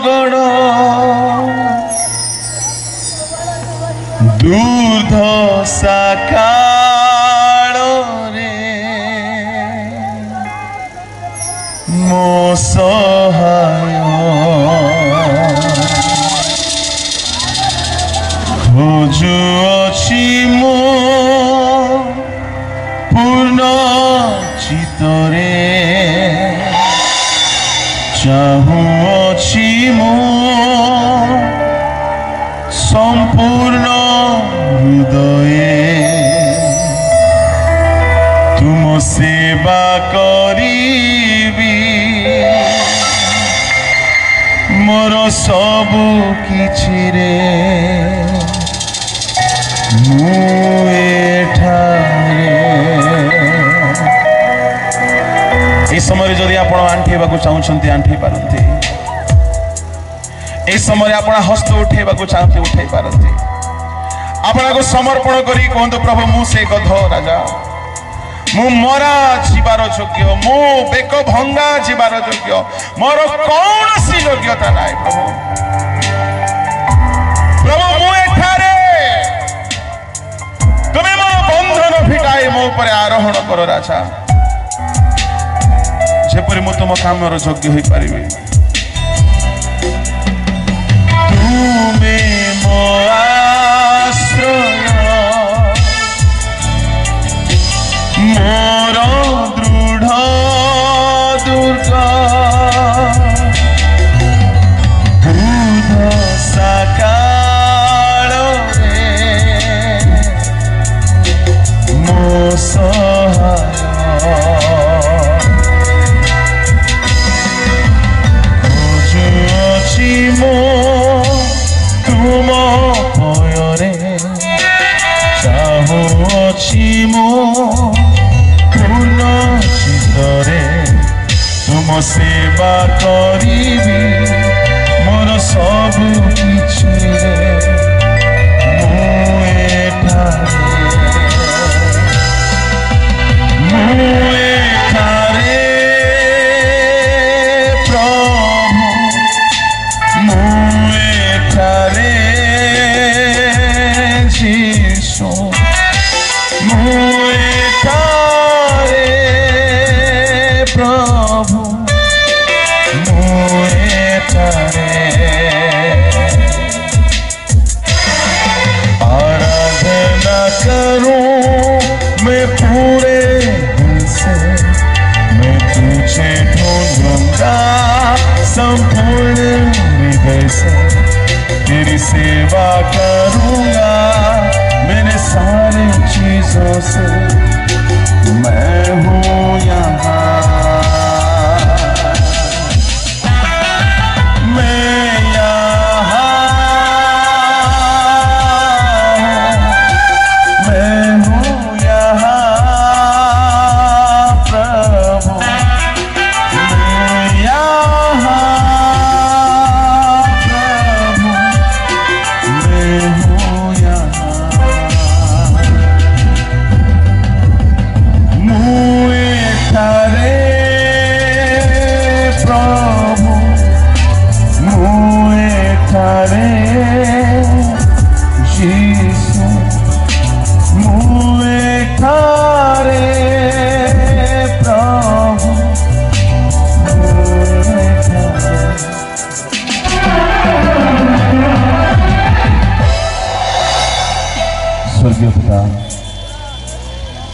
गण दुर्दशा काल रे मो सहाय खोजुअछि मो पूर्ण चित्तरे चाहुअछि मो संपूर्ण हृदये तुम सेवा करीबी मोर सबु किछि रे समय जदि आप आंठेबा चाहते आंठे पारती ए समय आप हस्त उठेबा चाहते उठे पारती आपन को समर्पण करी कहतु प्रभु मु से गध राजा मु मरा जीवार योग्य मु बेक भंगा जीवार योग्य मोर कौन सी योग्यता ना प्रभु प्रभु मु एठारे तुम्हें मो बंधन फिटाई मो पर आरोहण कर राजा जेपरि मु तुम कामर योग्य हो पारि तुमे मो आश्रय मोर दृढ़ दुर्गा दुर्दशा काल रे मो सहाय मो तुम पयरे चाहुअछि मो पूर्ण चित्तरे तुम सेवा करीबी मोर सबु किछि रे मु एठारे प्रभु आराधना करूं मैं पूरे दिल से मैं तुझे ढूंढूंगा संपूर्ण हृदय से तेरी सेवा करूंगा मेरे सारे चीजों से मैं हूँ यहाँ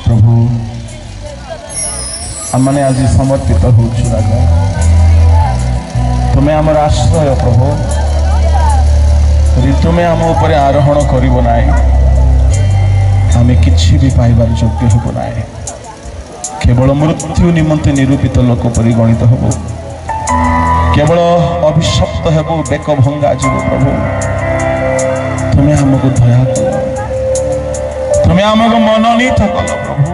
प्रभु आमने आज समर्पित हो राजा तुम्हें आमर आश्रय प्रभु तुम्हें आम उपर आरोहण करिबो नाई आमे किछि भी पाइबार योग्य होबो नाई केवल मृत्यु निमंते निरूपित लोक परिगणित होबो केवल अभिशप्त हेबो बेक भंगा जीव प्रभु तुम्हें हमको दया कर तुम्हें आमको मनोनीत कल प्रभु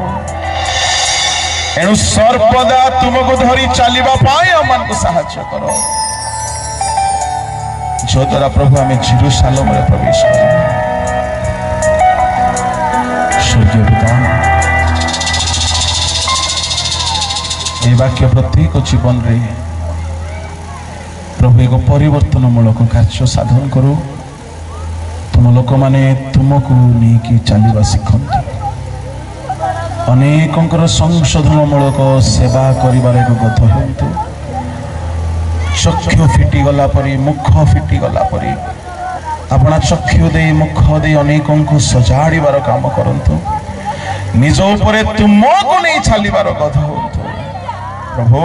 एणु सर्वदा तुमको धरी चलवा आम साहाय्य कर जो द्वारा प्रभु आम जेरुसालेम में प्रवेश कर वाक्य प्रत्येक जीवन रे प्रभु एक परिवर्तनमूलक कार्य साधन करो तुम लोक मैंने तुमको नहीं चलवा शिखंतु अनेकंकर संशोधनमूलक सेवा करिबार एक गत होंतु चक्षु फिटिगला परी मुख फिटिगला परी अपना चक्षु दे मुख दे अनेकों को सजाड़ीबार काम करंतु निज उपरे तुमको नहीं चलवार गत होंतु प्रभु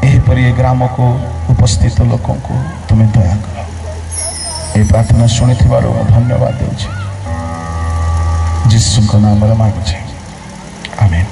एपरी ग्राम को उपस्थित लोकों को तुम्हें दया कर ये प्रार्थना शुणी धन्यवाद दूसरी जीसु नाम मांगुचे आमेन।